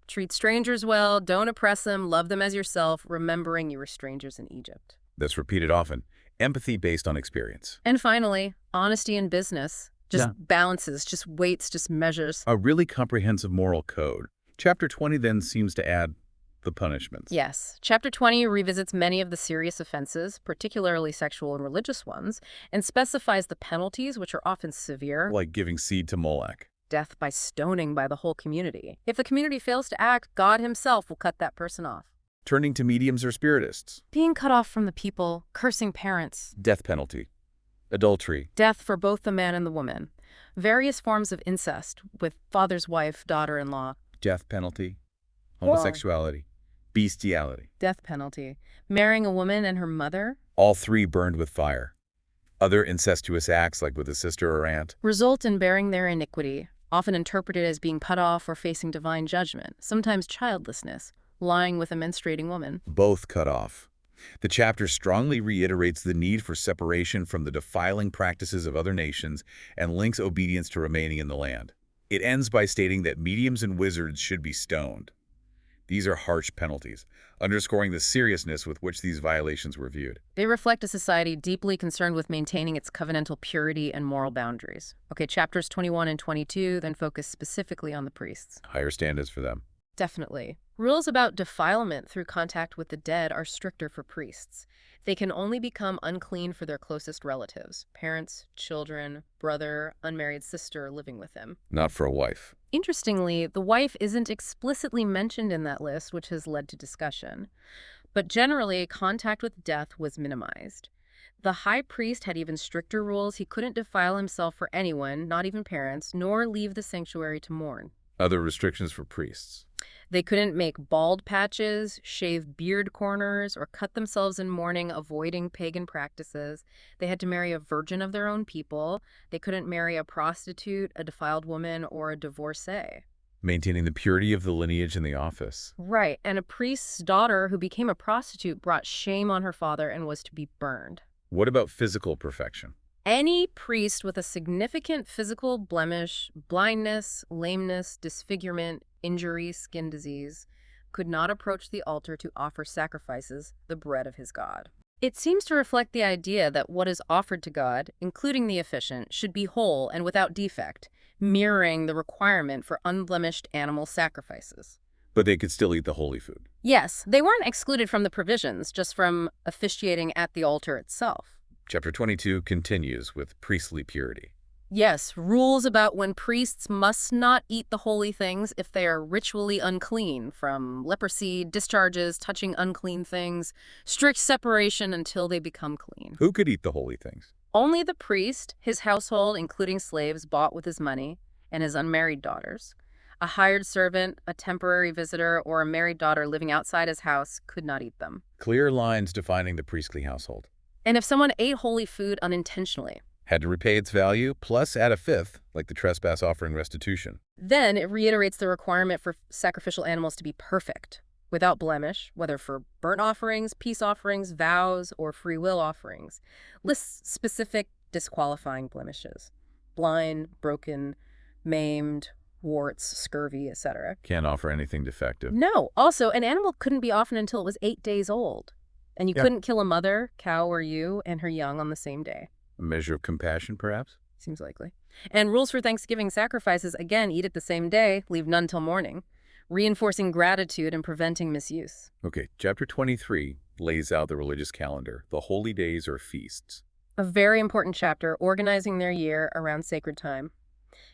Speaker 2: Treat strangers well, don't oppress them, love them as yourself, remembering you were strangers in Egypt.
Speaker 1: That's repeated often. Empathy based on experience.
Speaker 2: And finally, honesty in business. Just
Speaker 1: Yeah.
Speaker 2: balances, just weights, just measures.
Speaker 1: A really comprehensive moral code. Chapter 20 then seems to add the punishments.
Speaker 2: Yes. Chapter 20 revisits many of the serious offenses, particularly sexual and religious ones, and specifies the penalties, which are often severe.
Speaker 1: Like giving seed to Molech.
Speaker 2: Death by stoning by the whole community. If the community fails to act, God himself will cut that person off.
Speaker 1: Turning to mediums or spiritists.
Speaker 2: Being cut off from the people, cursing parents.
Speaker 1: Death penalty. Adultery.
Speaker 2: Death for both the man and the woman. Various forms of incest with father's wife, daughter-in-law.
Speaker 1: Death penalty. Homosexuality. Bestiality.
Speaker 2: Death penalty. Marrying a woman and her mother.
Speaker 1: All three burned with fire. Other incestuous acts, like with a sister or aunt.
Speaker 2: Result in bearing their iniquity, often interpreted as being cut off or facing divine judgment, sometimes childlessness, lying with a menstruating woman.
Speaker 1: Both cut off. The chapter strongly reiterates the need for separation from the defiling practices of other nations and links obedience to remaining in the land. It ends by stating that mediums and wizards should be stoned. These are harsh penalties, underscoring the seriousness with which these violations were viewed.
Speaker 2: They reflect a society deeply concerned with maintaining its covenantal purity and moral boundaries. Okay, chapters 21 and 22 then focus specifically on the priests.
Speaker 1: Higher standards for them.
Speaker 2: Definitely. Rules about defilement through contact with the dead are stricter for priests. They can only become unclean for their closest relatives, parents, children, brother, unmarried sister living with them.
Speaker 1: Not for a wife.
Speaker 2: Interestingly, the wife isn't explicitly mentioned in that list, which has led to discussion. But generally, contact with death was minimized. The high priest had even stricter rules. He couldn't defile himself for anyone, not even parents, nor leave the sanctuary to mourn.
Speaker 1: Other restrictions for priests.
Speaker 2: They couldn't make bald patches, shave beard corners, or cut themselves in mourning, avoiding pagan practices. They had to marry a virgin of their own people. They couldn't marry a prostitute, a defiled woman, or a divorcee.
Speaker 1: Maintaining the purity of the lineage in the office.
Speaker 2: Right, and a priest's daughter who became a prostitute brought shame on her father and was to be burned.
Speaker 1: What about physical perfection?
Speaker 2: Any priest with a significant physical blemish, blindness, lameness, disfigurement, injury, skin disease, could not approach the altar to offer sacrifices, the bread of his God. It seems to reflect the idea that what is offered to God, including the officiant, should be whole and without defect, mirroring the requirement for unblemished animal sacrifices.
Speaker 1: But they could still eat the holy food.
Speaker 2: Yes, they weren't excluded from the provisions, just from officiating at the altar itself.
Speaker 1: Chapter 22 continues with priestly purity.
Speaker 2: Yes, rules about when priests must not eat the holy things if they are ritually unclean, from leprosy, discharges, touching unclean things, strict separation until they become clean.
Speaker 1: Who could eat the holy things?
Speaker 2: Only the priest, his household, including slaves bought with his money, and his unmarried daughters. A hired servant, a temporary visitor, or a married daughter living outside his house could not eat them.
Speaker 1: Clear lines defining the priestly household.
Speaker 2: And if someone ate holy food unintentionally,
Speaker 1: Had to repay its value, plus add a fifth, like the trespass offering restitution.
Speaker 2: then it reiterates the requirement for sacrificial animals to be perfect, without blemish, whether for burnt offerings, peace offerings, vows, or free will offerings. Lists specific disqualifying blemishes: blind, broken, maimed, warts, scurvy, etc.
Speaker 1: Can't offer anything defective.
Speaker 2: No. Also, an animal couldn't be offered until it was 8 days old. And you
Speaker 1: Yeah.
Speaker 2: couldn't kill a mother, cow, or ewe, and her young on the same day.
Speaker 1: A measure of compassion, perhaps?
Speaker 2: Seems likely. And rules for Thanksgiving sacrifices, again, eat it the same day, leave none till morning, reinforcing gratitude and preventing misuse.
Speaker 1: Okay, chapter 23 lays out the religious calendar, the holy days or feasts.
Speaker 2: A very important chapter organizing their year around sacred time.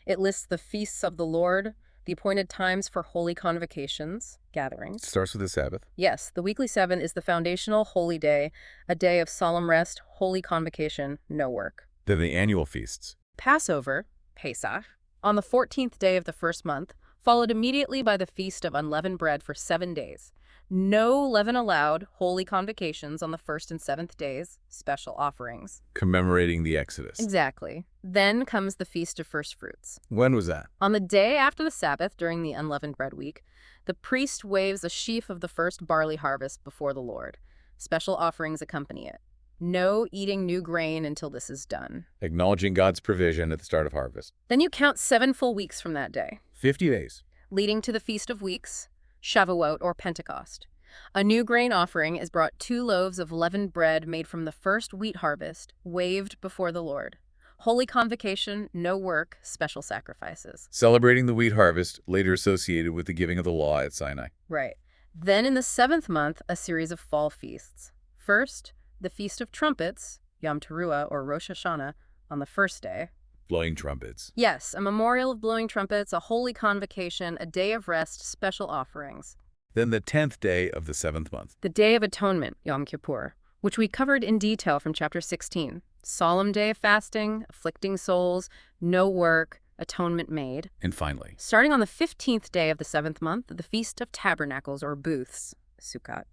Speaker 2: It lists the feasts of the Lord, the appointed times for holy convocations, gatherings.
Speaker 1: Starts with the Sabbath.
Speaker 2: Yes, the weekly seven is the foundational holy day, a day of solemn rest, holy convocation, no work.
Speaker 1: Then the annual feasts.
Speaker 2: Passover, Pesach, on the 14th day of the first month, followed immediately by the Feast of Unleavened Bread for 7 days. No leaven allowed, holy convocations on the first and seventh days, special offerings.
Speaker 1: Commemorating the Exodus.
Speaker 2: Exactly. Then comes the Feast of First Fruits.
Speaker 1: When was that?
Speaker 2: On the day after the Sabbath, during the Unleavened Bread week, the priest waves a sheaf of the first barley harvest before the Lord. Special offerings accompany it. No eating new grain until this is done.
Speaker 1: Acknowledging God's provision at the start of harvest.
Speaker 2: Then you count 7 full weeks from that day,
Speaker 1: 50 days.
Speaker 2: leading to the Feast of Weeks, Shavuot or Pentecost. A new grain offering is brought 2 loaves of leavened bread made from the first wheat harvest, waved before the Lord. Holy convocation, no work, special sacrifices.
Speaker 1: Celebrating the wheat harvest, later associated with the giving of the law at Sinai.
Speaker 2: Right. Then in the 7th month, a series of fall feasts. First, the Feast of Trumpets, Yom Teruah or Rosh Hashanah, on the first day.
Speaker 1: Blowing trumpets.
Speaker 2: Yes, a memorial of blowing trumpets, a holy convocation, a day of rest, special offerings.
Speaker 1: Then the 10th day of the 7th month.
Speaker 2: The Day of Atonement, Yom Kippur, which we covered in detail from chapter 16. Solemn day of fasting, afflicting souls, no work, atonement made.
Speaker 1: And finally,
Speaker 2: Starting on the 15th day of the 7th month, the Feast of Tabernacles or Booths, Sukkot,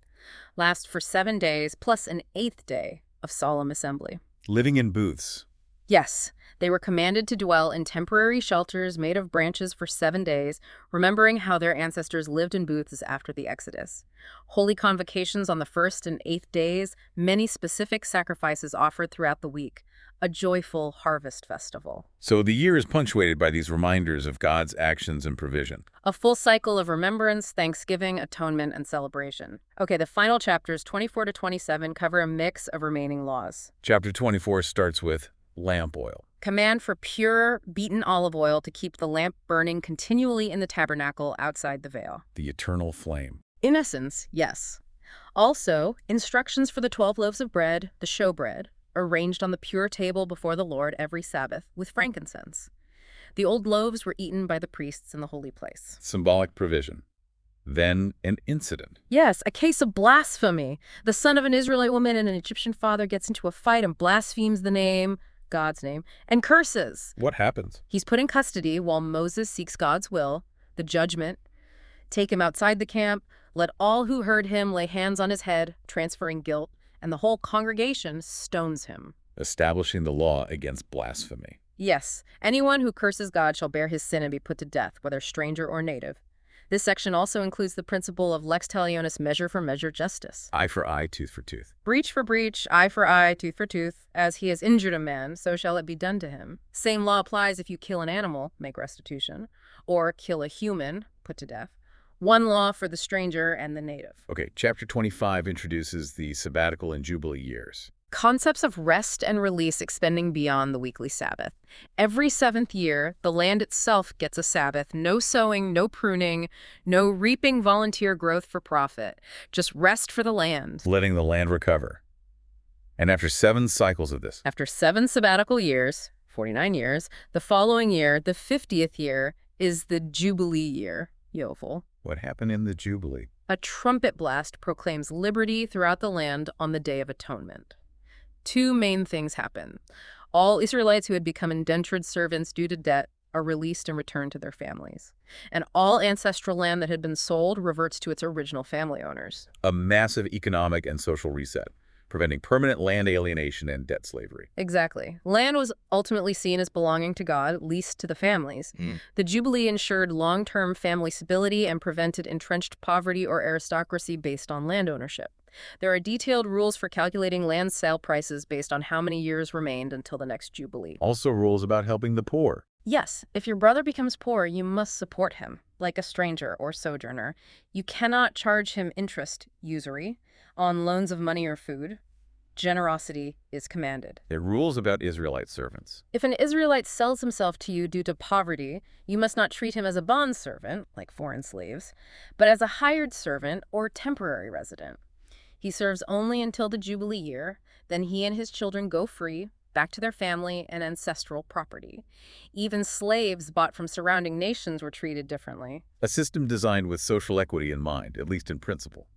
Speaker 2: lasts for 7 days plus an 8th day of solemn assembly.
Speaker 1: living in booths.
Speaker 2: Yes, they were commanded to dwell in temporary shelters made of branches for 7 days, remembering how their ancestors lived in booths after the Exodus. Holy convocations on the 1st and 8th days, many specific sacrifices offered throughout the week. A joyful harvest festival.
Speaker 1: So the year is punctuated by these reminders of God's actions and provision.
Speaker 2: A full cycle of remembrance, thanksgiving, atonement, and celebration. Okay, the final chapters 24 to 27 cover a mix of remaining laws.
Speaker 1: Chapter 24 starts with lamp oil.
Speaker 2: Command for pure, beaten olive oil to keep the lamp burning continually in the tabernacle outside the veil.
Speaker 1: The eternal flame.
Speaker 2: In essence, yes. Also, instructions for the 12 loaves of bread, the showbread, arranged on the pure table before the Lord every Sabbath with frankincense. The old loaves were eaten by the priests in the holy place.
Speaker 1: Symbolic provision. Then an incident.
Speaker 2: Yes, a case of blasphemy. The son of an Israelite woman and an Egyptian father gets into a fight and blasphemes the name, God's name, and curses.
Speaker 1: What happens?
Speaker 2: He's put in custody while Moses seeks God's will, the judgment. Take him outside the camp, let all who heard him lay hands on his head, transferring guilt, and the whole congregation stones him.
Speaker 1: Establishing the law against blasphemy.
Speaker 2: Yes, anyone who curses God shall bear his sin and be put to death, whether stranger or native. This section also includes the principle of lex talionis, measure for measure justice.
Speaker 1: Eye for eye, tooth for tooth.
Speaker 2: Breach for breach, eye for eye, tooth for tooth. As he has injured a man, so shall it be done to him. Same law applies if you kill an animal, make restitution, or kill a human, put to death. One law for the stranger and the native.
Speaker 1: Okay, chapter 25 introduces the sabbatical and jubilee years.
Speaker 2: Concepts of rest and release extending beyond the weekly Sabbath. Every 7th year, the land itself gets a Sabbath. No sowing, no pruning, no reaping volunteer growth for profit. Just rest for the land.
Speaker 1: Letting the land recover. And after 7 cycles of this,
Speaker 2: After 7 sabbatical years, 49 years, the following year, the 50th year, is the Jubilee year, Yovel.
Speaker 1: what happened in the jubilee?
Speaker 2: A trumpet blast proclaims liberty throughout the land on the Day of Atonement. 2 main things happen. All Israelites who had become indentured servants due to debt are released and returned to their families. And all ancestral land that had been sold reverts to its original family owners.
Speaker 1: A massive economic and social reset, preventing permanent land alienation and debt slavery.
Speaker 2: Exactly. Land was ultimately seen as belonging to God, leased to the families. The Jubilee ensured long-term family stability and prevented entrenched poverty or aristocracy based on land ownership. There are detailed rules for calculating land sale prices based on how many years remained until the next Jubilee.
Speaker 1: Also rules about helping the poor.
Speaker 2: Yes, if your brother becomes poor, you must support him, like a stranger or sojourner. You cannot charge him interest, usury, on loans of money or food. Generosity is commanded.
Speaker 1: It rules about Israelite servants.
Speaker 2: If an Israelite sells himself to you due to poverty, you must not treat him as a bondservant, like foreign slaves, but as a hired servant or temporary resident. He serves only until the Jubilee year. Then he and his children go free, back to their family and ancestral property. Even slaves bought from surrounding nations were treated differently.
Speaker 1: A system designed with social equity in mind, at least in principle.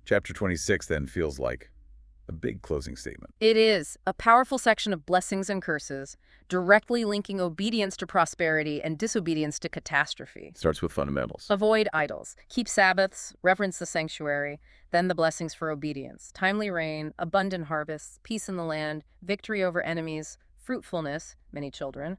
Speaker 1: Chapter 26 then feels like a big closing statement.
Speaker 2: It is a powerful section of blessings and curses, directly linking obedience to prosperity and disobedience to catastrophe.
Speaker 1: Starts with fundamentals.
Speaker 2: Avoid idols, keep Sabbaths, reverence the sanctuary, then the blessings for obedience. Timely rain, abundant harvests, peace in the land, victory over enemies, fruitfulness, many children.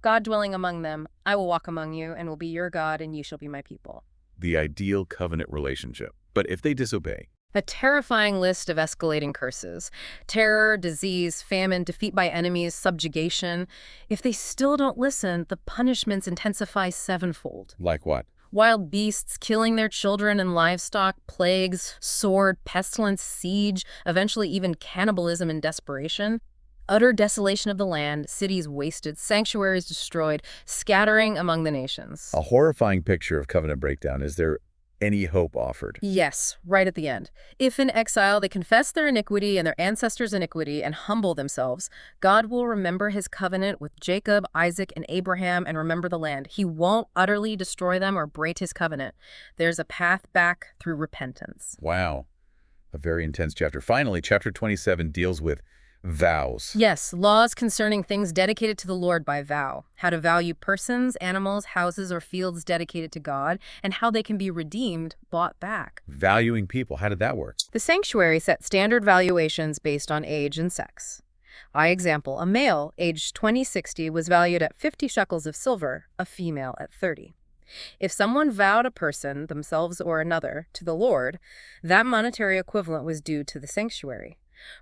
Speaker 2: God dwelling among them, I will walk among you and will be your God and you shall be my people.
Speaker 1: The ideal covenant relationship. But if they disobey,
Speaker 2: a terrifying list of escalating curses. Terror, disease, famine, defeat by enemies, subjugation. If they still don't listen, the punishments intensify sevenfold.
Speaker 1: like what?
Speaker 2: Wild beasts killing their children and livestock, plagues, sword, pestilence, siege, eventually even cannibalism and desperation. Utter desolation of the land, cities wasted, sanctuaries destroyed, scattering among the nations.
Speaker 1: A horrifying picture of covenant breakdown. Is there any hope offered?
Speaker 2: Yes, right at the end. If in exile they confess their iniquity and their ancestors' iniquity and humble themselves, God will remember his covenant with Jacob, Isaac, and Abraham and remember the land. He won't utterly destroy them or break his covenant. There's a path back through repentance.
Speaker 1: Wow. A very intense chapter. Finally, chapter 27 deals with vows.
Speaker 2: Yes, laws concerning things dedicated to the Lord by vow. How to value persons, animals, houses, or fields dedicated to God, and how they can be redeemed, bought back.
Speaker 1: Valuing people. How did that work?
Speaker 2: The sanctuary set standard valuations based on age and sex. By example, a male aged 20-60 was valued at 50 shekels of silver, a female at 30. If someone vowed a person, themselves or another, to the Lord, that monetary equivalent was due to the sanctuary.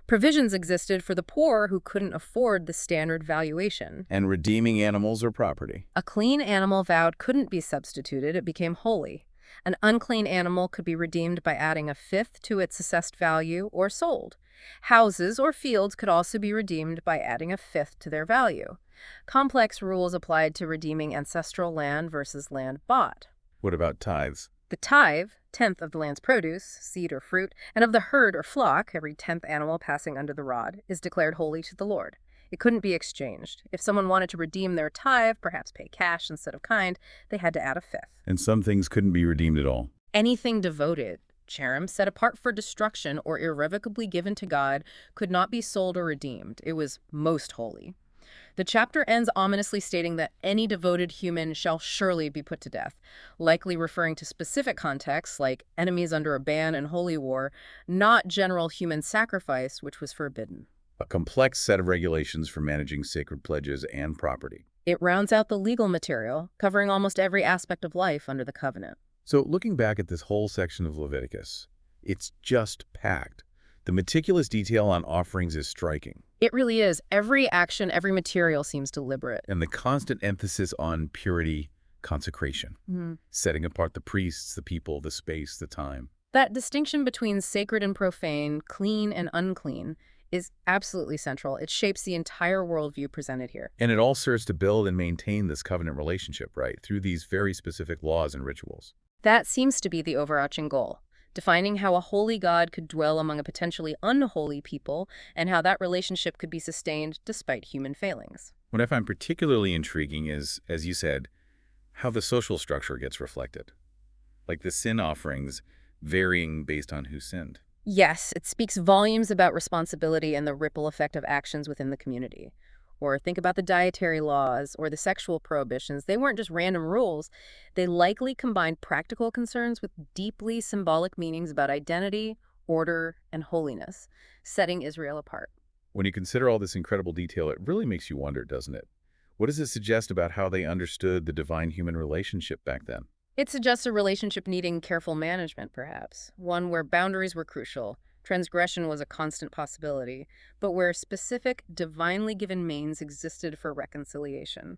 Speaker 2: Provisions existed for the poor who couldn't afford the standard valuation.
Speaker 1: And redeeming animals or property.
Speaker 2: A clean animal vowed couldn't be substituted, it became holy. An unclean animal could be redeemed by adding a fifth to its assessed value or sold. Houses or fields could also be redeemed by adding a fifth to their value. Complex rules applied to redeeming ancestral land versus land bought.
Speaker 1: What about tithes?
Speaker 2: The tithe, tenth of the land's produce, seed or fruit, and of the herd or flock, every 10th animal passing under the rod, is declared holy to the Lord. It couldn't be exchanged. If someone wanted to redeem their tithe, perhaps pay cash instead of kind, they had to add a fifth.
Speaker 1: And some things couldn't be redeemed at all.
Speaker 2: Anything devoted, cherem, set apart for destruction or irrevocably given to God, could not be sold or redeemed. It was most holy. The chapter ends ominously stating that any devoted human shall surely be put to death, likely referring to specific contexts like enemies under a ban in holy war, not general human sacrifice, which was forbidden.
Speaker 1: A complex set of regulations for managing sacred pledges and property.
Speaker 2: It rounds out the legal material, covering almost every aspect of life under the covenant.
Speaker 1: So looking back at this whole section of Leviticus, it's just packed. The meticulous detail on offerings is striking.
Speaker 2: It really is. Every action, every material seems deliberate.
Speaker 1: And the constant emphasis on purity, consecration, setting apart the priests, the people, the space, the time.
Speaker 2: That distinction between sacred and profane, clean and unclean, is absolutely central. It shapes the entire worldview presented here.
Speaker 1: And it all serves to build and maintain this covenant relationship, right, through these very specific laws and rituals.
Speaker 2: That seems to be the overarching goal. Defining how a holy God could dwell among a potentially unholy people, and how that relationship could be sustained despite human failings.
Speaker 1: What I find particularly intriguing is, as you said, how the social structure gets reflected. Like the sin offerings varying based on who sinned.
Speaker 2: Yes, it speaks volumes about responsibility and the ripple effect of actions within the community. Or think about the dietary laws or the sexual prohibitions. They weren't just random rules. They likely combined practical concerns with deeply symbolic meanings about identity, order, and holiness, setting Israel apart.
Speaker 1: When you consider all this incredible detail, it really makes you wonder, doesn't it? What does it suggest about how they understood the divine-human relationship back then?
Speaker 2: It suggests a relationship needing careful management, perhaps. One where boundaries were crucial. Transgression was a constant possibility, but where specific, divinely given means existed for reconciliation.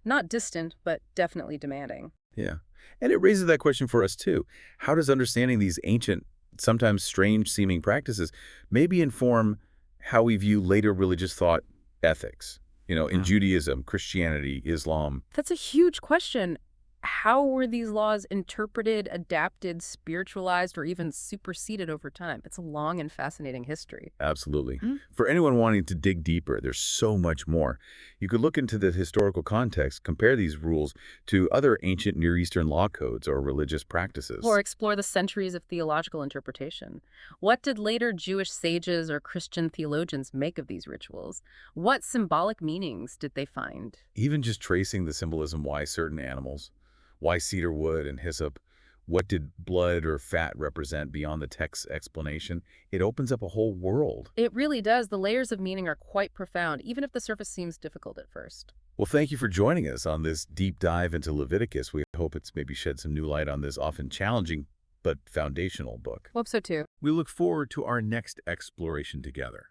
Speaker 2: Not distant, but definitely demanding.
Speaker 1: Yeah. And it raises that question for us, too. How does understanding these ancient, sometimes strange-seeming practices maybe inform how we view later religious thought ethics? In Judaism, Christianity, Islam.
Speaker 2: That's a huge question. How were these laws interpreted, adapted, spiritualized, or even superseded over time? It's a long and fascinating history.
Speaker 1: Absolutely. For anyone wanting to dig deeper, there's so much more. You could look into the historical context, compare these rules to other ancient Near Eastern law codes or religious
Speaker 2: Or
Speaker 1: practices.
Speaker 2: explore the centuries of theological interpretation. What did later Jewish sages or Christian theologians make of these rituals? What symbolic meanings did they find?
Speaker 1: Even just tracing the symbolism, why certain animals, why cedar wood and hyssop, what did blood or fat represent beyond the text's explanation, it opens up a whole world.
Speaker 2: It really does. The layers of meaning are quite profound, even if the surface seems difficult at first.
Speaker 1: Well, thank you for joining us on this deep dive into Leviticus. We hope it's maybe shed some new light on this often challenging but foundational book.
Speaker 2: Hope so too.
Speaker 1: We look forward to our next exploration together.